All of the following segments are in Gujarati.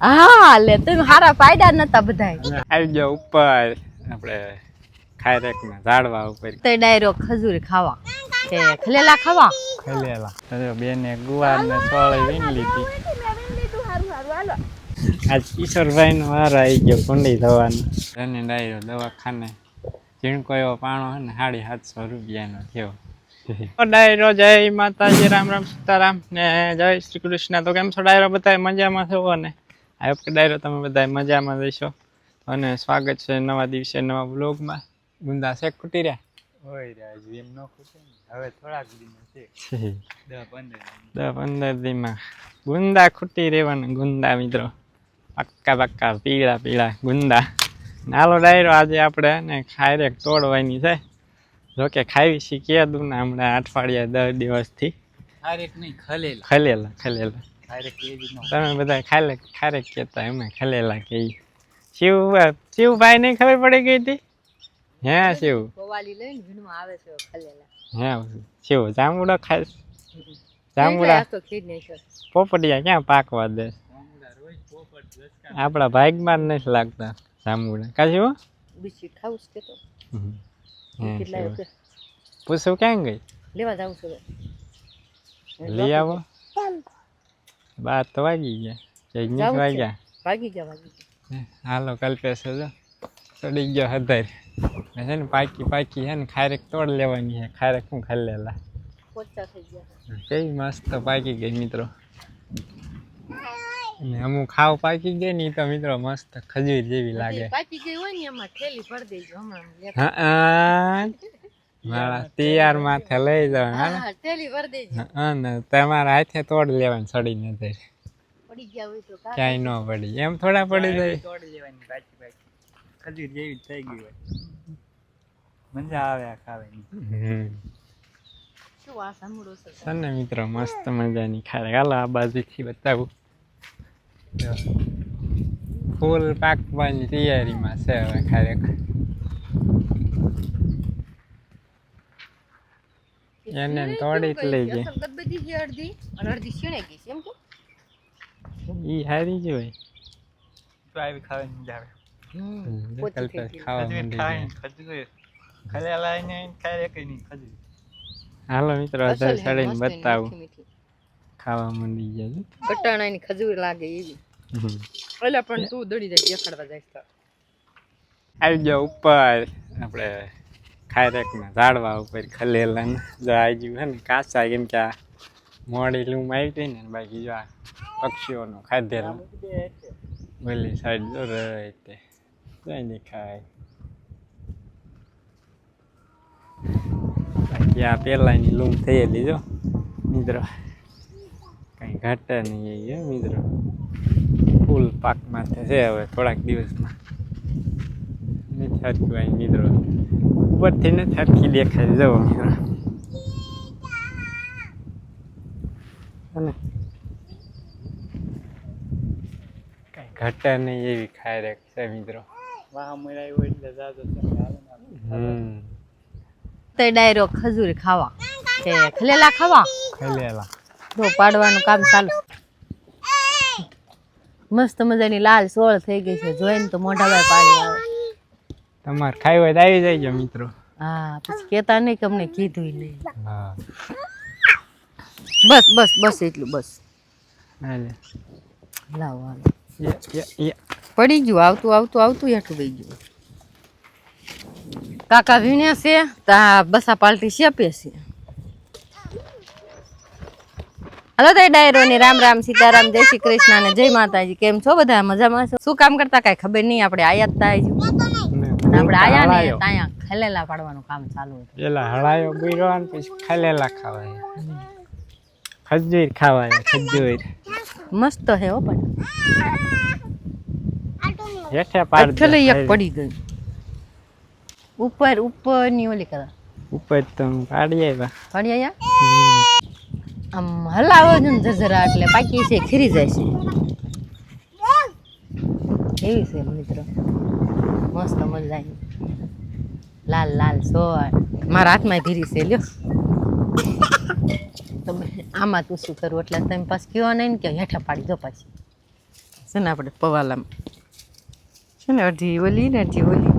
હા લે તમે હારા પાયડા નતા બધાય આવી ગયો ઉપર આપણે ખાયરેકના ઝાડવા ઉપર તો ડાયરો ખજૂર ખાવા કે ખલેલા ખાવા ખલેલા તો બેને ગુવાર ને સોળી વીણ લીધી આજ કિશોરભાઈ નો વાર આવી ગયો કુંડી થવાનો એને ડાયરો દવાખાને ઝીણકો એવો પાણો હે ને 750 રૂપિયાનો થયો ડાયરો જય માતાજી રામ રામ સીતારામ ને જય શ્રી કૃષ્ણ તો કેમ છો ડાયરો બધા મજામાં છો ને આ વખતે ડાયરો તમે બધા મજામાં રહેશો અને સ્વાગત છે નવા દિવસે નવા બ્લોગમાં ગુંદા શેક ખૂટી રહ્યા હોય રહ્યા એમ ન ખૂટે હવે થોડાક દીમાં છે 10-15 દીમાં ગુંદા ખૂટી રહેવાના ગુંદા મિત્રો પક્કા પક્કા પીળા પીળા ગુંદા નાલો ડાયરો આજે આપણે ને ખાયરેક તોડવાની છે જોકે ખાવી શીખી દઉં ને હમણાં અઠવાડિયા 10 દિવસથી ખારેક નહીં ખલેલા તમે બધા ખારેક કહેતા અમે ખલેલા કહીએ શિવભાઈ નહીં ખબર પડી ગઈ હતી હે શિવ હે શિવ જાંબુડા ખાય જાંબુડા પોપડિયા ક્યાં પાકવા દે આપણા ભાગમાં નથી લાગતા જાંબુડા કા શિવ પૂછું ક્યાં ગઈ લેવા જાઉં છું લઈ આવો 12 તો વાગી ગયા ભાગી ગયા હાલો કલ્પેશ જો ચડી ગયો હધાર છે ને પાકી છે ને ખારેક તોડ લેવાની છે ખારેક હું ખલેલા કેવી મસ્ત પાકી ગઈ મિત્રો અને અમુક ખાવ પાકી ગઈ ની તો મિત્રો મસ્ત ખજૂર જેવી લાગે પાકી ગઈ હોય ને એમાં થેલી ભરી દેજો હમણાં હા મારા તૈયાર માથે લઈ જાવ હા થેલી ભરી દેજો હા ને તમારા હાથે તોડ લેવાની સડી નથી પડી ગયા હોય તો ક્યાંય ન પડી એમ થોડા પડી જાય તોડી લેવાની બાકી ખજૂર જેવી થઈ ગઈ હોય મજા આવે આ ખાવાની શું આ સાંભળો છે ને મિત્રો મસ્ત મજાની ખારે હાલો આ બાજુથી બતાવું ફૂલ પાકવાની તૈયારીમાં છે હવે ખારેક એને તોડી જ લઈ જાય બધી અડધી અને અડધી છીણે ગઈ છે એમ કે ઈ હારી જ હોય તો આવી ખાવાની મજા આવે કલ્પેશ ખાવા માંડી ગયા. ખજૂર ખલેલા ને ખારેક નહીં ખજૂર હાલો મિત્રો અત્યારે સડીને બતાવું ખાવા માંડી ગયા કટાણાની ખજૂર લાગે એવી ઓલા પણ તું દડી જાય દેખાડવા જાય તો આવી ગયો ઉપર આપણે ખાયરેકના ઝાડવા ઉપર ખલેલા ને જો આવી ગયું છે ને કાચા કેમ કે આ મોડી લૂમ આવી હતી ને બાકી જો આ પક્ષીઓનું ખાધેલું ઓલી સાઈડ જો રહે તે કઈ દેખાય બાકી આ પેલાની લૂમ થયેલી જો મિત્રો કઈ ઘટે નહીં એ મિત્રો ફૂલ પાક માથે છે હવે થોડાક દિવસમાં નથી હરખું આવી મિત્રો ઉપરથી નથી હરખી દેખાય જવો મિત્રો અને કઈ ઘટે નહીં એવી ખાયરેક છે મિત્રો વાહ મળ્યા હોય એટલે જાજો તો ડાયરો ખજૂર ખાવા કે ખલેલા ખાવા ખલેલા તો પાડવાનું કામ ચાલુ મસ્ત મજાની લાલ સોળ થઈ ગઈ છે જોઈને તો મોઢામાં પાણી આવે તમારે ખાઈ હોય તો આવી જાય મિત્રો હા પછી કેતા નહીં કે અમને કીધું નહીં હા બસ બસ બસ એટલું બસ હાલે લાવો હાલો યે પડી ગયું આવતું આવતું આવતું હેઠું ગઈ ગયું કાકા વીણ્યા છે તા બસા પાલટી શેપે છે હલો તો ડાયરો ને રામ રામ સીતારામ જય શ્રી કૃષ્ણ અને જય માતાજી કેમ છો બધા મજામાં છો શું કામ કરતા કઈ ખબર નહીં આપણે આયા જ થાય આપણે આયા ને ત્યાં ખલેલા પાડવાનું કામ ચાલુ હતું પેલા હળાયો બીરો અને પછી ખલેલા ખાવાય ખજૂર ખાવાય ખજૂર મસ્ત હે હો પણ હેઠે પાડ એટલે એક પડી ગઈ ઉપર ઉપર ની ઓલી કરા ઉપર તો પાડી આવ્યા પડી આયા આમ હલાવો જ ને જરા એટલે પાકી છે ખીરી જાય છે એવી છે મિત્રો મસ્ત મજાની લાલ લાલ સોળ મારા હાથમાં ધીરી છે લ્યો તમે આમાં તું શું કરું એટલે તમે પાછું કયો નહીં ને કે હેઠા પાડી દો પાછી છે ને આપણે પવાલામાં છે ને અડધી ઓલી ને અડધી ઓલી.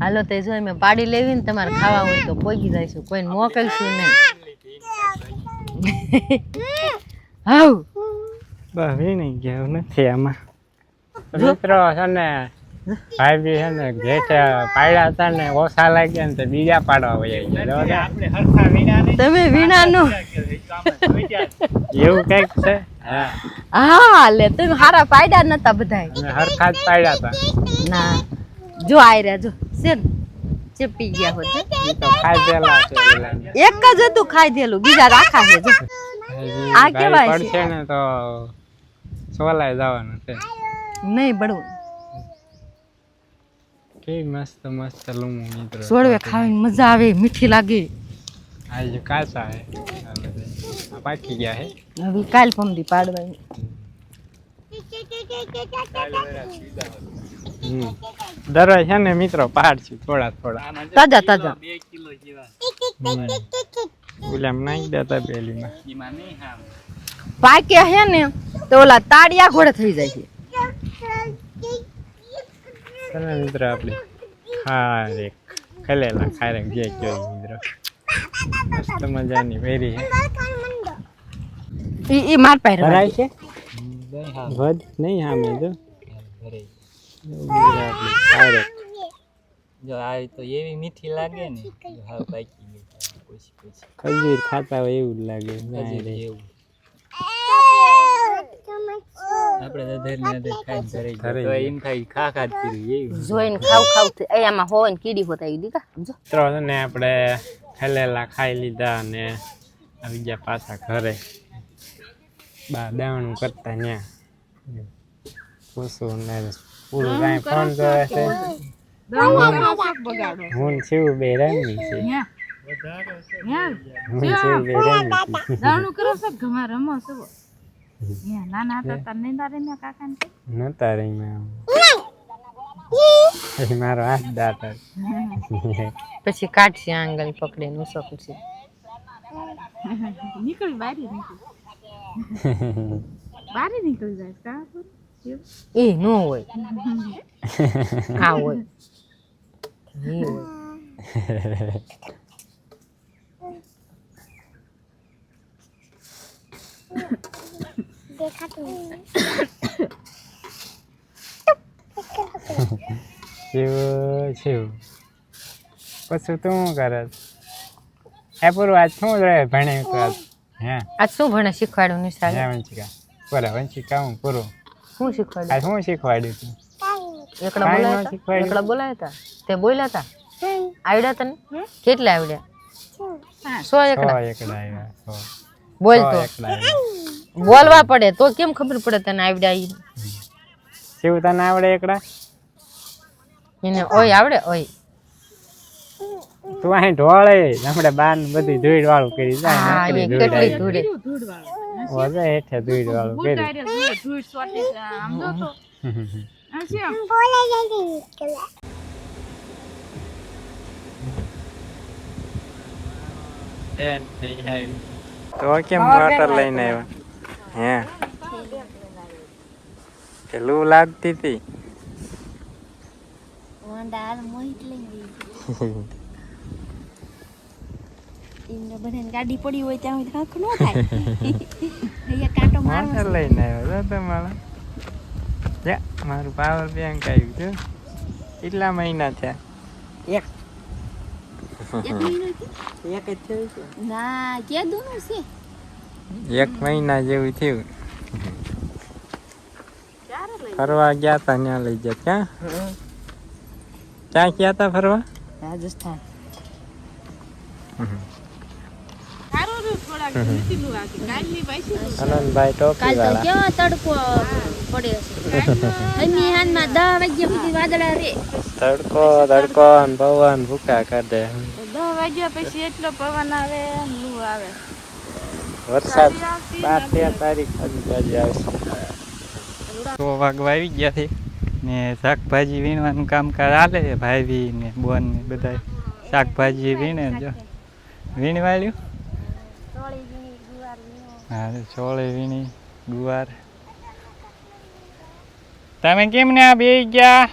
હાલો તે જો મેં પાડી લેવી ને તમારે ખાવા હોય તો પોગી જઈશું, કોઈને મોકલશું નહીં. હાવ બસ વીણી ગયા નથી આમાં. મિત્રો છે ને ભાઈ બી છે ને જે પાડ્યા હતા ને ઓછા લાગ્યા ને તો બીજા પાડવા વયા ગયા. આપણે હરખા વિના નહીં. તમે વીણાનું એવું કઈક છે. હા હા લે તમે હારા પાડ્યા નતા બધાય. અમે હરખા જ પાડ્યા હતા. ના જો આઈ રહ્યા જો છે ને ચેપી ગયા હોત. ઈ તો ખાધેલા છે પેલાને. એક જ હતું ખાઈ દેલું, બીજા રાખા છે જો. હજી આ કેવાય ભાઈ છે? પડશે ને તો સોલાય જવાનું છે. નહીં બળવું કેવી મસ્ત મસ્ત લૂમું મિત્રો. સોળવે ખાવાની મજા આવે, મીઠી લાગે. આજે કાચા હે આ પાકી ગયા હે. હવે કાલ પમદી પાડવાની. દરરોજ છે ને મિત્રો પાડશું થોડા થોડા. તાજા તાજા 2 કિલો જેવા ઓલામાં નાખી દેતા પેલીમાં. એમાં નહીં હા પાકે હે ને તો ઓલા તાડિયા ઘોડે થઈ જાય છે. ચાલો મિત્રો આપણે ખારેક ખલેલા ખારેક જે કયો મિત્રો મસ્ત મજાની વેરી હે. ઈ માર પાસે ભરાય છે દહીં હા વધ નહીં સામે જો ભરે. ખારેક. જો આ તો એવી મીઠી લાગે ને હાવ પાકી ગઈ પછી પછી ખજૂર ખાતા હોય એવું જ લાગે. હજી એવું આપણે તો ધર ને ધર ખાઈ ઘરે તો એમ થાય ખા ખા જ કર્યું એવું. જોઈને ખાવ ખાવ એ આમાં હોય ને કીડી હોત આવી દીકા સમજો. મિત્રો છે ને આપણે ખલેલા ખાઈ લીધા અને આવી ગયા પાછા ઘરે. બા દાવણું કરતા ન્યા પૂછું ને પૂરું કાંઈ ફોન જોવે છે. હું શિવ બે રંગી છે. હું શિવ બે રંગી છે. દાણું કરો છો ઘમાં રમો છો. નાના હતા તાર નહીં દારે મેં કાકા ને નતા રહી મેં પછી મારો હાથ દાતા પછી કાઢશે આંગળ પકડીને ઉસકશે. નીકળી બારી નીકળી જાય કા એ નો હોય આ હોય એ હોય. શિવ શિવ પછી તું શું કરે એ પૂરું આજ શું રહે ભણ્યું તું આજ હે આજ શું ભણે શીખવાડ્યું નિશાળે? હે વંશિકા પૂરા વંશિકા હું પૂરું શું શીખવાડ્યું? આજ શું શીખવાડ્યું તું? એકડા કાંઈ ન બોલાયા હતા? શીખવાડ્યું. એકડા બોલાયા હતા? તે બોલ્યા હતા? આવડ્યા તને? કેટલા આવડ્યા? 100 એકડા. 100 એકડા આવ્યા 100. બોલ 100 તો. એકડા આવ્યા. બોલવા પડે તો કેમ ખબર પડે તને આવડ્યા ઈ? શિવ તને આવડે એકડા? એને ઓય આવડે ઓય. તું અહીં ઢોળે આપણે બાર બધી ધૂળ વાળું કરી જાય હા એ નકરી કેટલી ધૂળ ધૂળે. આવી. હેઠે ધૂળ વાળું કર્યું. ધૂળ સોટી આમ જો તો આ છે આમ. તો કેમ મોટર લઈને આવ્યા હે કે લૂ લાગતી હતી ગાડી પડી હોય ત્યાં હાંક ન થાય. અહીંયા કાંટો મોટર લઈને આવ્યો તો તમારા મારું પાવર બેંક આવ્યું છે. કેટલા મહિના થયા? એક જ થયું છે ના કે દોનું છે 1 મહિના જેવું થયું. ફરવા ગયા તા ત્યાં લઈ ગયા. ક્યાં ક્યાં ગયા તા ફરવા? રાજસ્થાન. સારું રહ્યું થોડાક નીતિનું વાગે કાલની પૈસી આનંદભાઈ ટોપી વાળા. કેવો તડકો પડે છે હમી હાનમાં 10 વાગ્યા સુધી વાદળા રે તડકો તડકો ને પવન ભૂકા કાઢે. 10 વાગ્યા પછી એટલો પવન આવે લૂ આવે. વરસાદ 12-13 તારીખ આજુબાજુ આવશે. 100 વાગવા આવી ગયા છે ને શાકભાજી વીણવાનું કામકાજ હાલે છે. ભાઈ ને બોન ને બધા શાકભાજી વીણે જો વીણવાળ્યું. હા ચોળી વીણી ગુવાર તમે કેમ ને આ બેસી ગયા?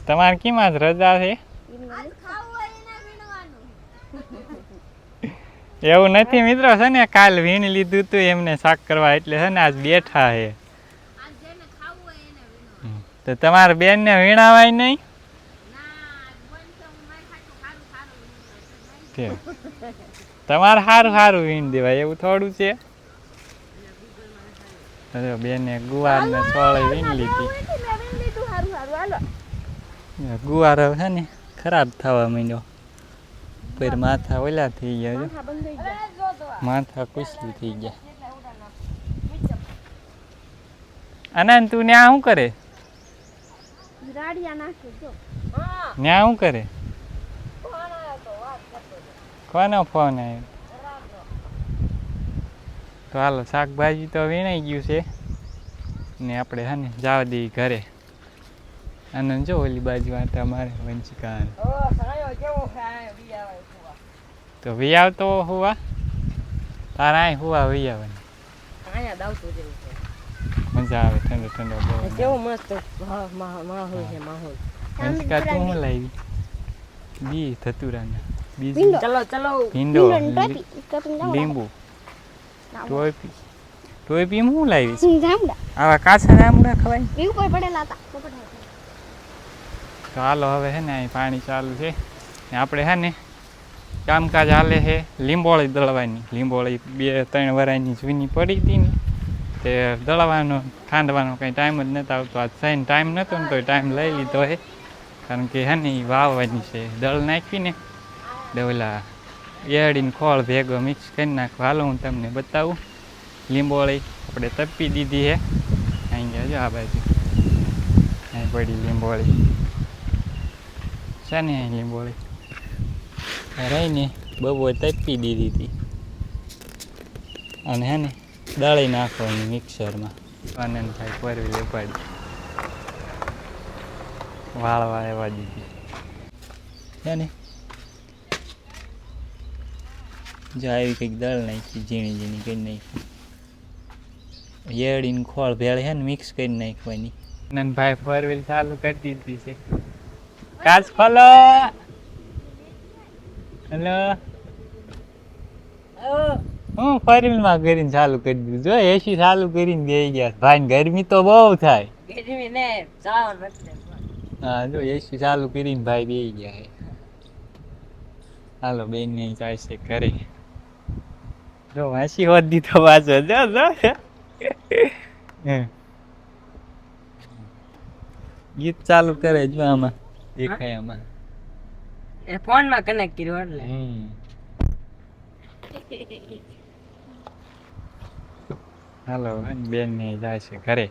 તમારે કેમ આજ રજા છે? એવું નથી મિત્રો, છે ને કાલ વીણ લીધું હતું એમને શાક કરવા, એટલે છે ને આજ બેઠા છે. તો તમારા બેન ને વીણાવાય નહીં? તમારે સારું સારું વીણ દેવાય એવું થોડું છે. બેને ગુવાર ને સોળે વીણ લીધી. ગુવાર છે ને ખરાબ થવા માંડ્યો, પછી માથા ઓલા થઈ ગયા, માથા કુસલી થઈ ગયા. આનંદ તું ન્યા શું કરે? ન્યા શું કરે? કોનો ફોન આવ્યો? તો હાલો શાકભાજી તો વીણાઈ ગયું છે ને આપણે હે ને જવા દઈએ ઘરે. આનંદ જો ઓલી બાજુ આટા મારે વંશિકા. તો વી આવતો હુવા તારા અહીં હુવા વી આવે મજા આવે ઠંડો ઠંડો. કેવો મસ્ત માહોલ છે માહોલ. વંશિકા તું શું લાવી? બી ધતુરાના બીજ, ચલો ચલો ભીંડો, લીંબુ, ટોપી. ટોપી હું લાવી છે? આવા કાચા જામડા ખવાય? તો હાલો હવે છે ને અહીં પાણી ચાલુ છે ને આપણે છે ને કામકાજ હાલે છે. લીંબોળી દળવાની, લીંબોળી 2-3 વરાની જૂની પડી હતી ને તે દળવાનો ખાંડવાનો કંઈ ટાઈમ જ નહોતો આવતો. આજ સાઈન ટાઈમ નહોતો ને તો ટાઈમ લઈ લીધો છે, કારણ કે છે ને એ વાવવાની છે. દળ નાખીને ઓલા એડીને ખોળ ભેગો મિક્સ કરી નાખો. હાલો હું તમને બતાવું. લીંબોળી આપણે તપી દીધી છે. અહીં ગયા જો આ બાજુ અહીં પડી લીંબોળી છે ને. અહીં લીંબોળી રહીને બબો તપી દીધી હતી અને હે ને દળી નાખવાની મિક્સરમાં. આનંદભાઈ પરવી લેપાડી વાળવા એવા દીધી છે ને. જો આવી કંઈક દળ નાખી, ઝીણી ઝીણી કરી નાખી. એડીને ખોળ ભેળ છે ને મિક્સ કરી નાખવાની. આનંદભાઈ ફોર વ્હીલ ચાલુ કરી દીધી છે. કાચ ખોલો. હેલો, હું ફોર વ્હીલમાં કરીને ચાલુ કરી દીધું. જો એસી ચાલુ કરીને બેસી ગયા. ભાઈ ગરમી તો બહુ થાય. હા જો એસી ચાલુ કરીને ભાઈ બેસી ગયા છે. હાલો બેન ને ચાલશે ઘરે. જો વાંસી વધી તો પાછો જો ગીત ચાલુ કરે જો આમાં દેખાય આમાં. એ ફોન માં કનેક્ટ કર્યો એટલે. હાલો બેન ને જાય છે ઘરે.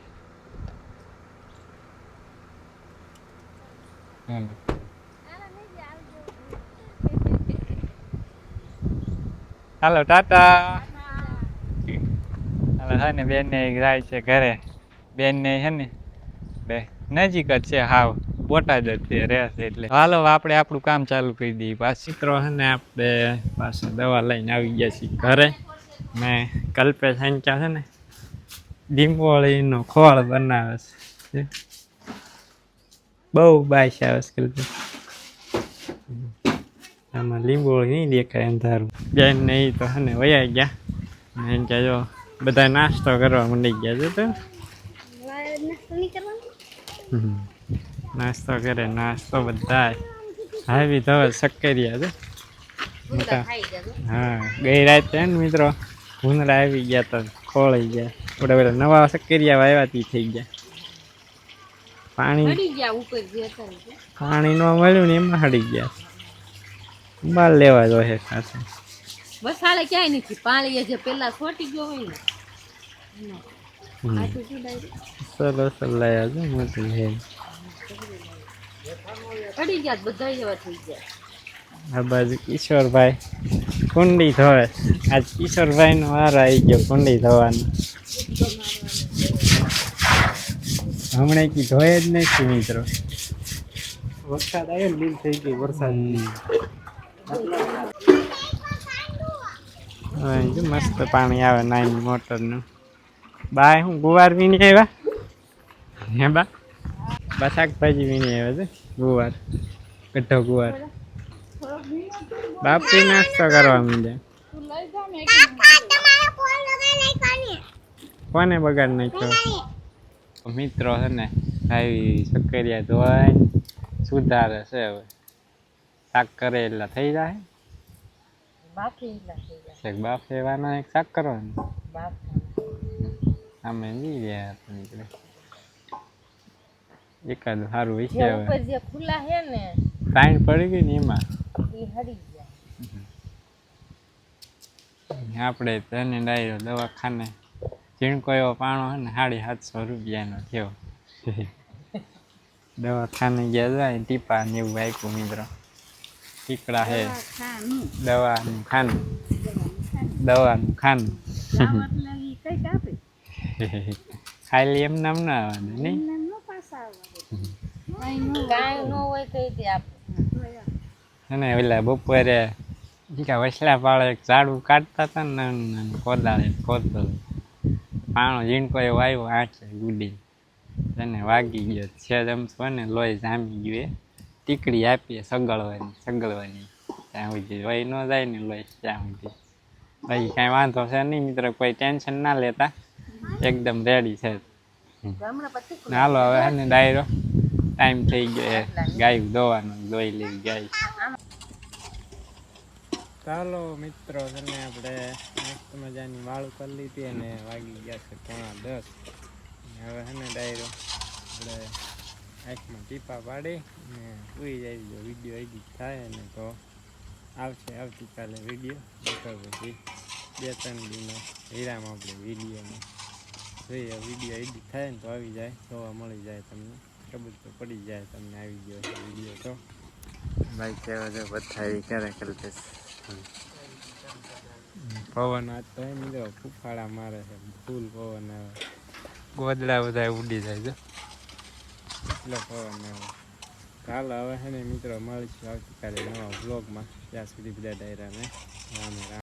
હાલો ટાટા. હાલો હે ને બેન ને જાય છે ઘરે. બેન ને હે ને બે નજીક જ છે, હાવ બોટાદ જ છે રહેશે. એટલે હાલો આપણે આપણું કામ ચાલુ કરી દઈએ. પાછી મિત્રો છે ને આપણે પાછા દવા લઈને આવી ગયા છીએ ઘરે. મેં કલ્પેશ હાંચ્યા છે ને લીંબોળીનો ખોળ બનાવે છે. બહુ બાઈશ આવે છે કલ્પેશ. આમાં લીંબોળી નહીં દેખાય અંધારું. બેન ને એ તો છે ને વયા ગયા. એમ કે જો બધા નાસ્તો કરવા માંડી ગયા છે. તો નાસ્તો કરે, નાસ્તો બધા આવી તો શક્કરિયા છે મોટા. હા ગઈ રાતે ને મિત્રો ભૂંદડા આવી ગયા તો ખોળાઈ ગયા. આપણે પેલા નવા શક્કરિયા વાવ્યા તી થઈ ગયા. પાણી ન મળ્યું ને એમાં હડી ગયા. બાર લેવા જોઈએ ખાસ. બસ હાલે ક્યાંય નથી. પાણી જે પેલા છોટી ગયો હોય ને સરસ લાયા છે મોટી હે. પડી ગયા બધા એવા થઈ ગયા. આ બાજુ કિશોરભાઈ કુંડી ધોવે. આજ કિશોરભાઈ નો વાર આવી ગયો કુંડી ધોવાનો. હમણાં કી ધોય જ નથી મિત્રો. વરસાદ આવ્યો ને લીલ થઈ ગઈ વરસાદ. હવે જો મસ્ત પાણી આવે નાની મોટરનું. બાય હું ગુવાર વીણી આવ્યા હે બા શાકભાજી વીણી આવ્યા છે ગુવાર કઢો ગુવાર બાપી નાસ્તો કરવા માંડ્યા. કોને બગાડ નાખ્યો મિત્રો છે ને આવી સક્કરિયા ધોવાય સુધારે છે. હવે શાક કરે એટલે થઈ જાય બાફેવાના એક શાક કરવાનું અમે નહીં રહ્યા નીકળે એકાદ સારું હોય છે. હવે જે ખુલ્લા હે ને પાણી પડી ગઈ ને એમાં એ હરી ગયા. આપણે તને ડાયરો દવાખાને ઝીણકો એવો પાણો છે ને 750 રૂપિયાનો થયો. દવાખાને ગયા જાય ટીપા ને એવું આપ્યું મિત્રો. ટીકડા હે દવાનું ખાનું ખાલી એમ નામ ના આવવાનું નહીં. કાંઈ ન હોય તો એ અને ઓલા બપોરે વસલા પાડે એક ઝાડું કાઢતા હતા ને કોદાળે ખોદતો પાણો ઝીણકો એવો આવ્યો આંચે ગુડી એને વાગી ગયો છે જમશો ને લોહી જામી ગયું. એ ટીકડી આપીએ સગળવાની ત્યાં સુધી વહી ન જાય ને લોહી ત્યાં સુધી. બાકી કાંઈ વાંધો છે નહીં મિત્રો, કોઈ ટેન્શન ના લેતા, એકદમ રેડી છે. હાલો હવે હે ને ડાયરો ટાઈમ થઈ ગયો ગાયું દોવાનો દોઈ લેવી ગાય. ચાલો મિત્રો છે ને આપણે મસ્ત મજાની વાળું કરી લીધી અને વાગી ગયા છે 9:30. હવે છે ને ડાયરો આપણે આંખમાં ટીપા પાડી ને સુઈ જાય. જો વિડીયો એડિટ થાય ને તો આવશે આવતીકાલે વિડીયો. પછી 2-3 દિનો હીરામાં આપણે વિડીયોમાં જોઈએ. વિડીયો એડિટ થાય ને તો આવી જાય, જોવા મળી જાય તમને, ખબર તો પડી જાય તમને આવી ગયો છે વિડીયો. તો ભાઈ કહેવા જો બધા ક્યારે કરતે પવન આજ તો મિત્રો ફૂફાડા મારે છે, ફૂલ પવન આવે, ગોદડા બધા ઉડી જાય છે એટલો પવન આવે. ચાલો હવે છે ને મિત્રો મળીશું આવતીકાલે નવા બ્લોગમાં. ત્યાં સુધી બધા ડાયરાને રામ રામ.